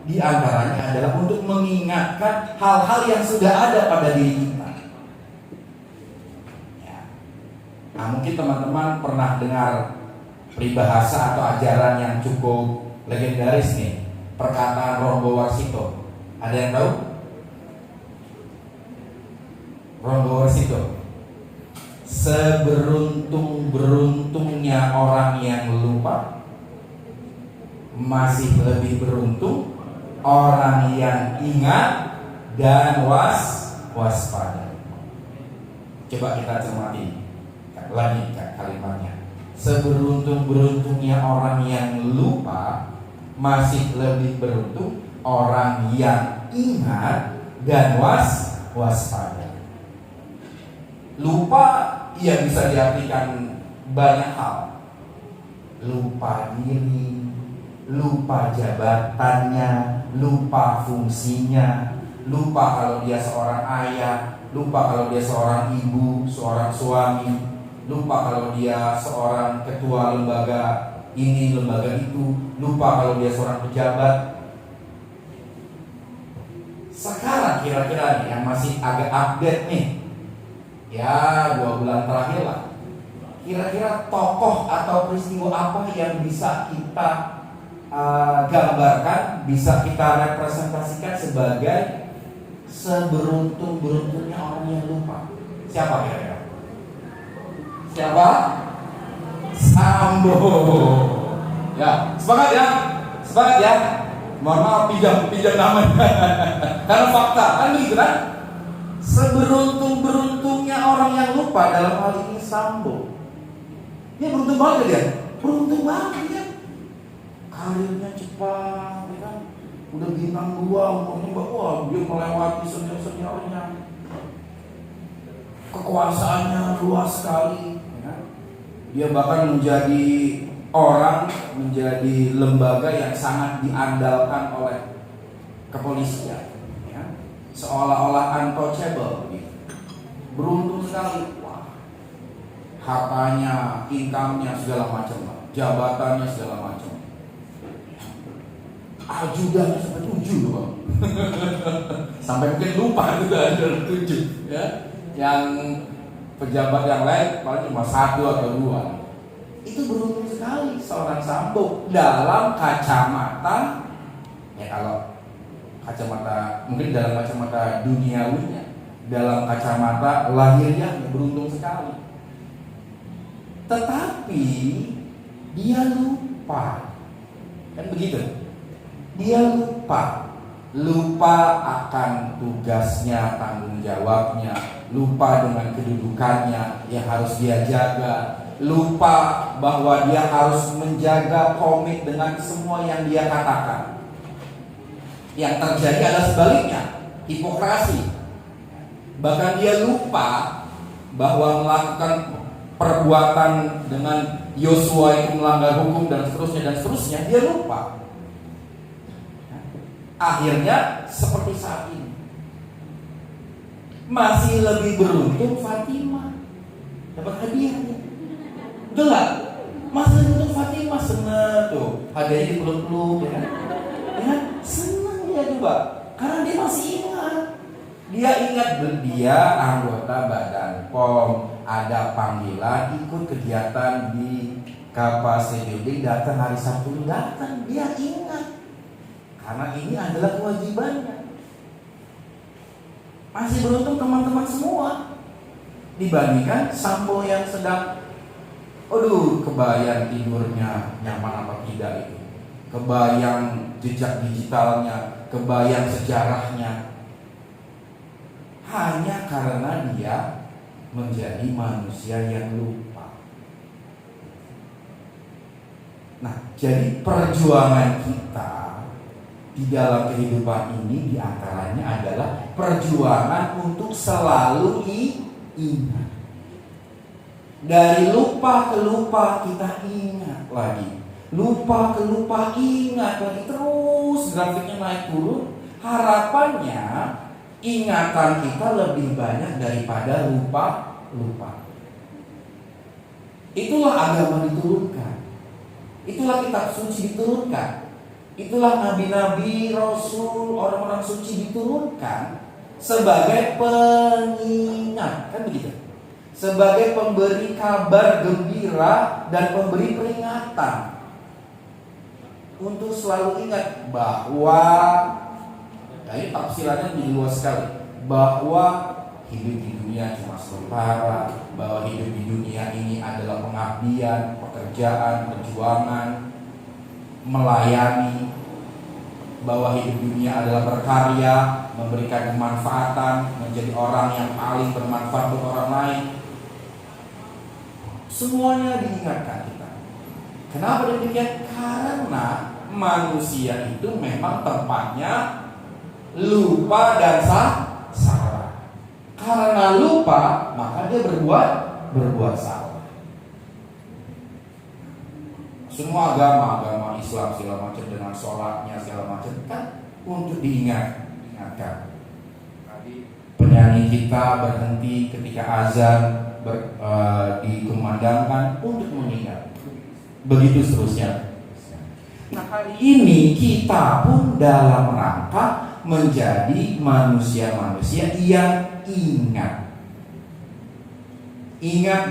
Di antaranya adalah untuk mengingatkan hal-hal yang sudah ada pada diri kita. Ya. Nah, mungkin teman-teman pernah dengar peribahasa atau ajaran yang cukup legendaris nih, perkataan Ronggo Warsito. Ada yang tahu? Ronggo Warsito. Seberuntung-beruntungnya orang yang lupa, masih lebih beruntung orang yang ingat dan waspada. Coba kita cermati lagi kalimatnya. Seberuntung-beruntungnya orang yang lupa, masih lebih beruntung orang yang ingat dan waspada. Lupa ya bisa diartikan banyak hal. Lupa diri, lupa jabatannya, lupa fungsinya, lupa kalau dia seorang ayah, lupa kalau dia seorang ibu, seorang suami, lupa kalau dia seorang ketua lembaga ini, lembaga itu, lupa kalau dia seorang pejabat. Sekarang kira-kira nih yang masih agak update nih, ya 2 bulan terakhir lah, kira-kira tokoh atau peristiwa apa yang bisa kita gambarkan, bisa kita representasikan sebagai seberuntung-beruntungnya orang yang lupa? Siapa kira-kira? Siapa? Sambo. Ya, semangat ya, semangat ya. Mohon maaf pinjam namanya. Karena fakta kan begitu kan? Seberuntung-beruntungnya orang yang lupa, dalam hal ini Sambo. Dia beruntung banget dia. Beruntung banget dia. Karirnya cepat, ya kan? Udah bintang 2, umurnya wah, dia melewati senior-seniornya. Kekuasaannya luas sekali, ya kan? Dia bahkan menjadi lembaga yang sangat diandalkan oleh kepolisian, ya? Seolah-olah untouchable gitu. Beruntung sekali. Wah, hartanya, income-nya segala macam, jabatannya segala macam. Ajudannya sampai 7 loh. Sampai mungkin lupa itu ada 7 ya. Yang pejabat yang lain paling cuma 1 atau 2. Itu beruntung sekali seorang Sambo dalam kacamata, ya kalau kacamata mungkin dalam kacamata duniawinya, dalam kacamata lahirnya beruntung sekali. Tetapi dia lupa, kan begitu? Dia lupa akan tugasnya, tanggung jawabnya, lupa dengan kedudukannya yang harus dia jaga, lupa bahwa dia harus menjaga komit dengan semua yang dia katakan. Yang terjadi adalah sebaliknya, hipokrasi. Bahkan dia lupa bahwa melakukan perbuatan dengan Yosua itu melanggar hukum dan seterusnya, dia lupa. Akhirnya seperti saat ini, masih lebih beruntung Fatimah dapat hadiahnya. Betul nggak? Masih lebih beruntung Fatimah, senang tuh hadiahnya dipeluk-peluk, ya kan? Ya, senang dia juga karena dia masih ingat. Dia ingat dia anggota Badan POM, ada panggilan ikut kegiatan di KPCBD, datang hari Sabtu, datang, dia ingat. Karena ini adalah kewajibannya. Masih beruntung teman-teman semua, dibandingkan Sambo yang sedang, aduh, kebayang tidurnya nyaman apa tidak itu, kebayang jejak digitalnya, kebayang sejarahnya, hanya karena dia menjadi manusia yang lupa. Nah, jadi perjuangan kita di dalam kehidupan ini diantaranya adalah perjuangan untuk selalu ingat. Dari lupa ke lupa kita ingat lagi, lupa ke lupa ingat lagi, terus grafiknya naik turun. Harapannya ingatan kita lebih banyak daripada lupa. Itulah agama diturunkan, itulah kitab suci diturunkan. Itulah nabi-nabi, rasul, orang-orang suci diturunkan sebagai pengingat, kan begitu? Sebagai pemberi kabar gembira dan pemberi peringatan untuk selalu ingat bahwa, nah ini tafsirannya menjadi luas sekali, bahwa hidup di dunia cuma sementara, bahwa hidup di dunia ini adalah pengabdian, pekerjaan, perjuangan, melayani, bahwa hidup dunia adalah berkarya, memberikan kemanfaatan, menjadi orang yang paling bermanfaat untuk orang lain. Semuanya diingatkan kita. Kenapa demikian? Karena manusia itu memang tempatnya lupa dan salah. Karena lupa, maka dia berbuat salah. Semua agama Islam segala macam dengan sholatnya segala macam kan untuk diingatkan. Penyanyi kita berhenti ketika azan dikumandangkan untuk mengingat. Begitu seterusnya. Nah, hari ini kita pun dalam rangka menjadi manusia-manusia yang ingat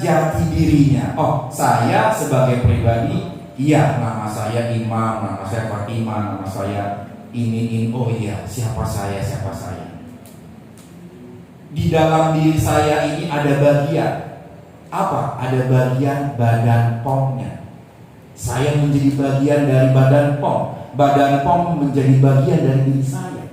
jati dirinya. Oh, saya sebagai pribadi, iya, nama saya Imam, nama saya Fatimah, nama saya ini. Oh iya, siapa saya? Di dalam diri saya ini ada bagian apa? Ada bagian badan POM-nya. Saya menjadi bagian dari badan POM. Badan POM menjadi bagian dari diri saya.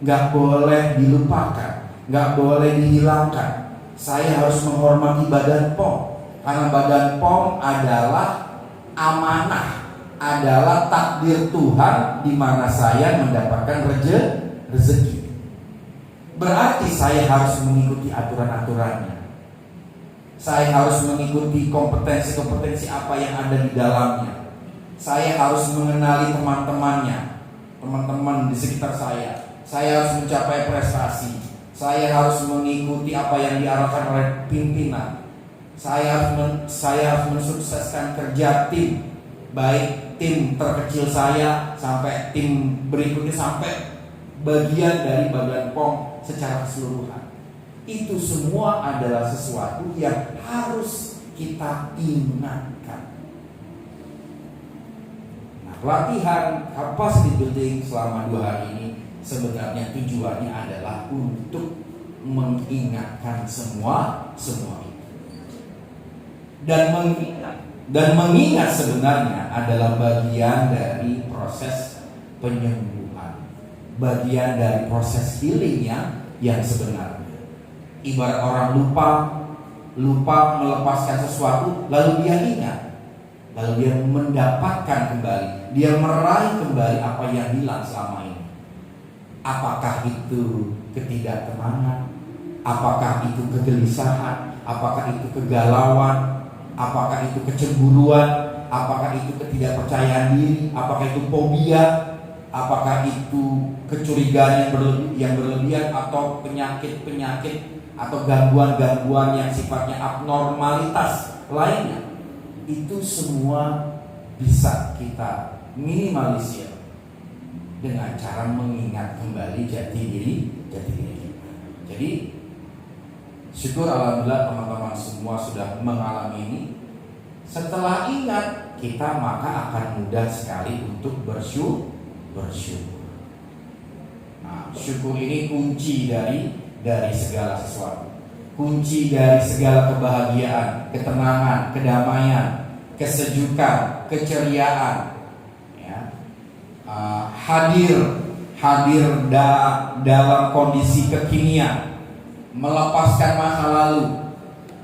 Gak boleh dilupakan, gak boleh dihilangkan. Saya harus menghormati badan POM, karena badan POM adalah amanah, adalah takdir Tuhan di mana saya mendapatkan rezeki. Berarti saya harus mengikuti aturan-aturannya. Saya harus mengikuti kompetensi-kompetensi apa yang ada di dalamnya. Saya harus mengenali teman-temannya, teman-teman di sekitar saya. Saya harus mencapai prestasi. Saya harus mengikuti apa yang diarahkan oleh pimpinan. Saya harus mensukseskan kerja tim, baik tim terkecil saya sampai tim berikutnya, sampai bagian dari badan POM secara keseluruhan. Itu semua adalah sesuatu yang harus kita ingatkan. Nah, latihan capacity building selama 2 hari ini sebenarnya tujuannya adalah untuk mengingatkan semua itu. Dan mengingat sebenarnya adalah bagian dari proses penyembuhan, bagian dari proses healing yang sebenarnya. Ibarat orang lupa melepaskan sesuatu, lalu dia ingat, lalu dia mendapatkan kembali, dia meraih kembali apa yang hilang selama ini. Apakah itu ketidaktenangan? Apakah itu kegelisahan? Apakah itu kegalauan? Apakah itu kecemburuan? Apakah itu ketidakpercayaan diri? Apakah itu fobia? Apakah itu kecurigaan yang berlebihan, atau penyakit-penyakit atau gangguan-gangguan yang sifatnya abnormalitas lainnya? Itu semua bisa kita minimalisir dengan cara mengingat kembali jati diri kita. Jadi syukur alhamdulillah teman-teman semua sudah mengalami ini. Setelah ingat, kita maka akan mudah sekali untuk bersyukur. Nah, syukur ini kunci dari segala sesuatu. Kunci dari segala kebahagiaan, ketenangan, kedamaian, kesejukan, keceriaan. Ya. Hadir dalam kondisi kekinian, melepaskan masa lalu,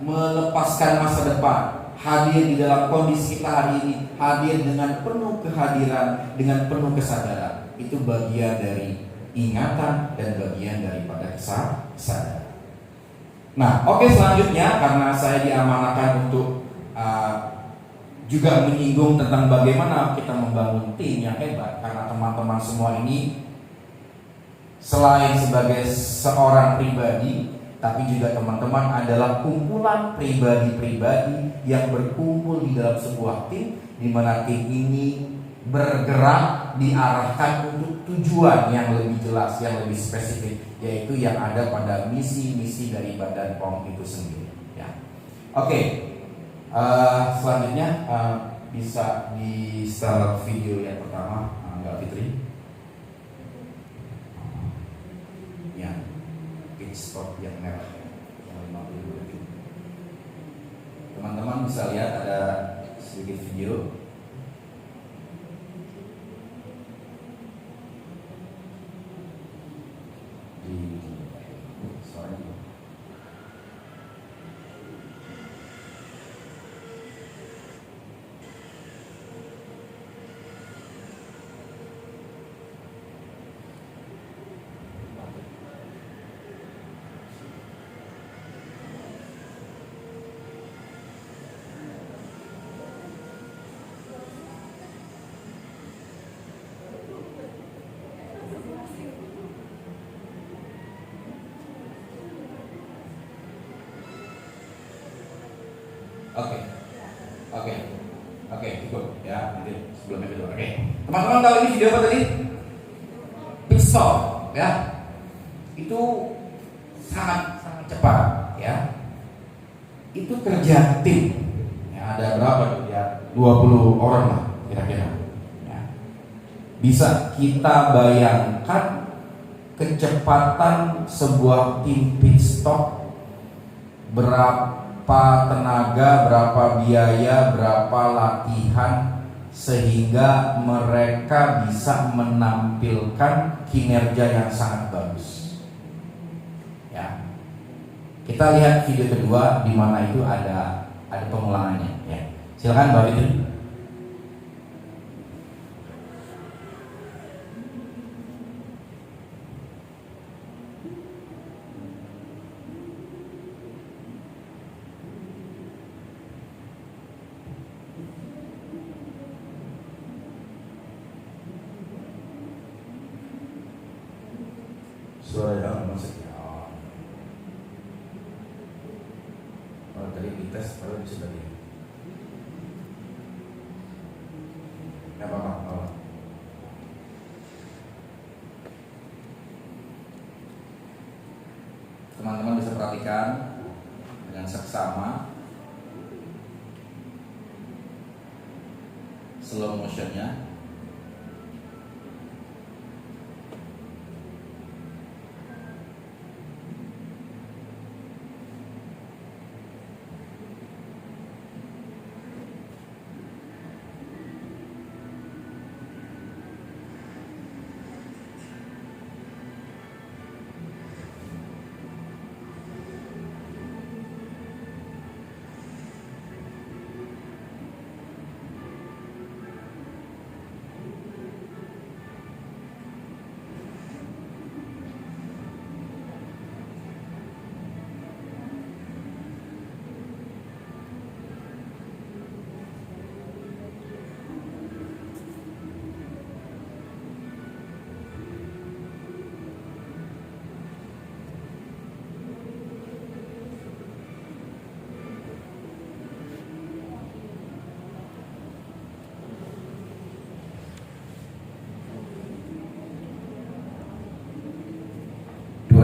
melepaskan masa depan. Hadir di dalam kondisi kita hari ini, hadir dengan penuh kehadiran, dengan penuh kesadaran. Itu bagian dari ingatan dan bagian daripada kesadaran. Nah, oke, selanjutnya karena saya diamanahkan untuk juga menyinggung tentang bagaimana kita membangun tim yang hebat, karena teman-teman semua ini selain sebagai seorang pribadi, tapi juga teman-teman adalah kumpulan pribadi-pribadi yang berkumpul di dalam sebuah tim, di mana tim ini bergerak diarahkan untuk tujuan yang lebih jelas, yang lebih spesifik, yaitu yang ada pada misi-misi dari Badan POM itu sendiri. Ya. Oke, selanjutnya bisa di start video yang pertama, Mbak Fitri. Yang pit stop yang merah, yang 50 detik. Teman-teman bisa lihat ada sedikit video. Oke, cukup ya, nanti sebelumnya video. Oke, teman-teman tahu ini video apa tadi? Pit stop, ya. Itu sangat cepat, ya. Itu kerja tim. Ya, ada berapa tuh? Ya, 20 orang lah kira-kira. Ya. Bisa kita bayangkan kecepatan sebuah tim pit stop, berapa tenaga, berapa biaya, berapa latihan, sehingga mereka bisa menampilkan kinerja yang sangat bagus. Ya, kita lihat video kedua di mana itu ada pengulangannya. Ya, silakan Mbak Fitri. Suara yang maksudnya kalau tadi dites kalau bisa tadi nggak apa-apa. Teman-teman bisa perhatikan dengan seksama slow motionnya.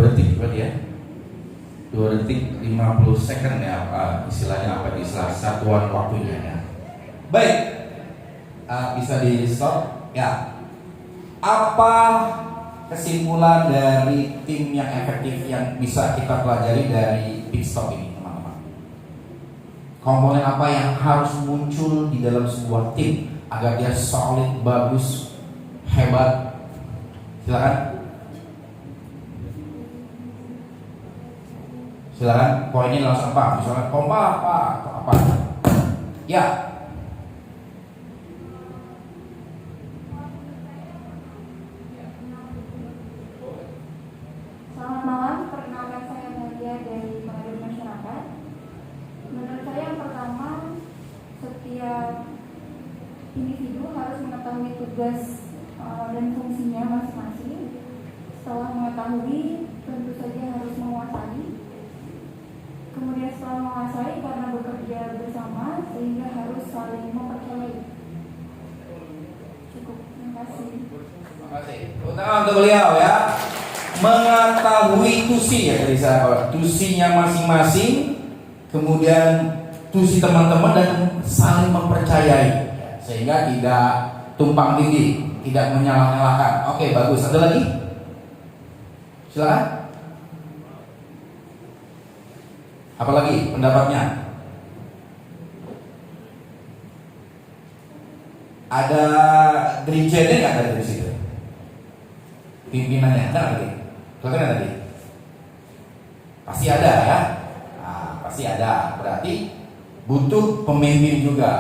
Detik berarti ya, 2 detik 50 second ya, istilahnya apa, istilah satuan waktunya ya. Baik, bisa di stop ya. Apa kesimpulan dari tim yang efektif yang bisa kita pelajari dari pit stop ini, teman-teman? Komponen apa yang harus muncul di dalam sebuah tim agar dia solid, bagus, hebat? Silakan. Silakan, poinnya langsung apa? Misalnya kompak apa atau apa? Ya. Selamat malam, perkenalkan saya Nadia dari Pengadilan Masyarakat. Menurut saya yang pertama, setiap individu harus mengetahui tugas dan fungsinya masing-masing. Setelah mengetahui, tentu saja harus menguasai. Kemudian setelah menguasai, karena bekerja bersama, sehingga harus saling mempercayai. Kasih. Untuk beliau ya, mengetahui tusi ya tadi saya tusinya masing-masing, kemudian tusi teman-teman dan saling mempercayai sehingga tidak tumpang tindih, tidak menyalah-nyalahkan. Oke, bagus. Ada lagi? Silakan. Apalagi pendapatnya? Ada dirijennya nggak ada di situ? Pimpinannya ada tadi? Silakan tadi. Pasti ada ya. Nah, pasti ada. Berarti butuh pemimpin juga,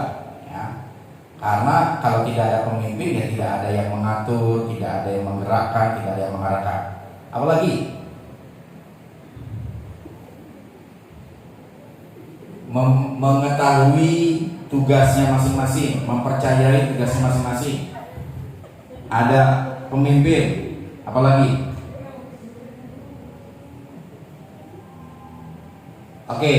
ya. Karena kalau tidak ada pemimpin ya tidak ada yang mengatur, tidak ada yang menggerakkan, tidak ada yang mengarahkan. Apalagi mengetahui tugasnya masing-masing, mempercayai tugasnya masing-masing. Ada pemimpin, apalagi? Oke,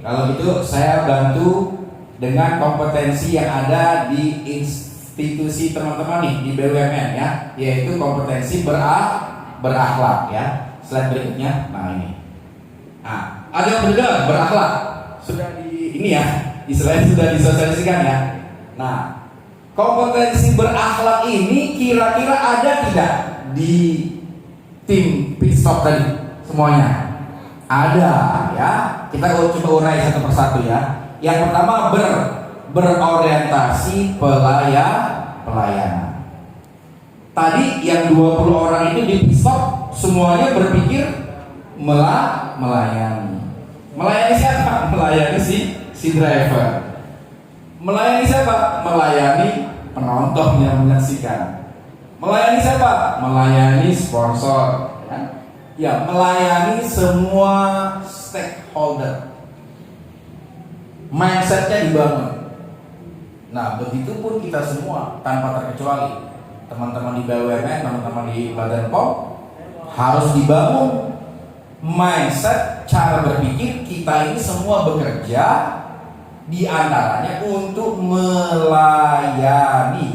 kalau gitu saya bantu dengan kompetensi yang ada di institusi teman-teman nih di BUMN ya, yaitu kompetensi berakhlak ya. Slide berikutnya, nah ini. Nah, ada yang berbeda berakhlak. Sudah di ini ya, istilahnya sudah disosialisikan ya. Nah, kompetensi berakhlak ini kira-kira ada tidak di tim pit stop tadi semuanya? Ada ya. Kita coba urai satu persatu ya. Yang pertama berorientasi pelayanan. Tadi yang 20 orang itu di pit stop semuanya berpikir melayani. Melayani siapa? Melayani si driver. Melayani siapa? Melayani penonton yang menyaksikan. Melayani siapa? Melayani sponsor. Ya, melayani semua stakeholder. Mindsetnya dibangun. Nah, begitupun kita semua tanpa terkecuali. Teman-teman di BUMN, teman-teman di Badan POM harus dibangun mindset, cara berpikir kita ini semua bekerja di antaranya untuk melayani.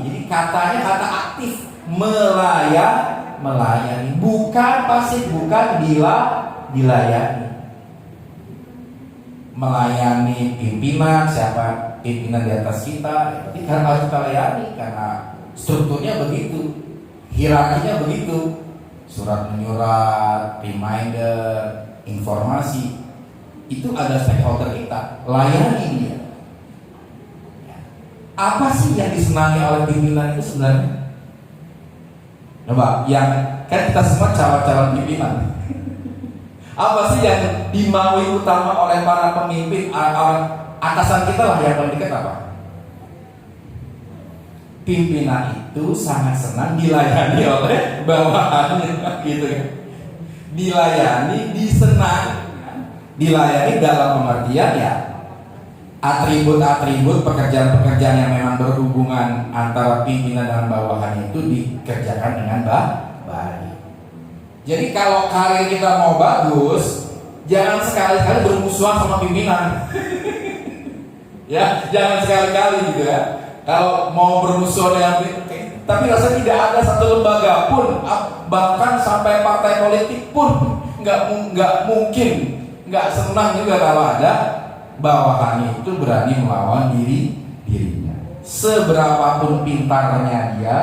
Jadi katanya kata aktif, melayani, bukan pasif, bukan dilayani. Melayani pimpinan, siapa pimpinan di atas kita, jadi kan harus kita layani karena strukturnya begitu, hierarkinya begitu. Surat menyurat, reminder, informasi, itu ada stakeholder kita, layani dia. Apa sih yang disenangi oleh pimpinan itu sebenarnya? Coba, yang kan kita semua calon-calon pimpinan. Apa sih yang dimaui utama oleh para pemimpin, atasan kita lah yang paling dekat apa? Pimpinan itu sangat senang dilayani oleh bawahannya, gitu kan? Dilayani, disenang, dilayani dalam pengertian ya atribut-atribut pekerjaan-pekerjaan yang memang berhubungan antara pimpinan dan bawahannya itu dikerjakan dengan baik. Jadi kalau karir kita mau bagus, jangan sekali-kali bermusuhan sama pimpinan. Ya, jangan sekali-kali gitu ya. Kalau mau bermusuhan dengan tapi rasanya tidak ada satu lembaga pun, bahkan sampai partai politik pun nggak mungkin, nggak senang juga kalau ada bawahannya itu berani melawan dirinya. Seberapapun pintarnya dia,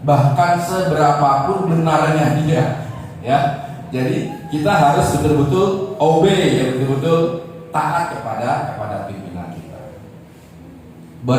bahkan seberapapun benarnya dia, ya. Jadi kita harus betul-betul obey, ya, betul-betul taat kepada pimpinan.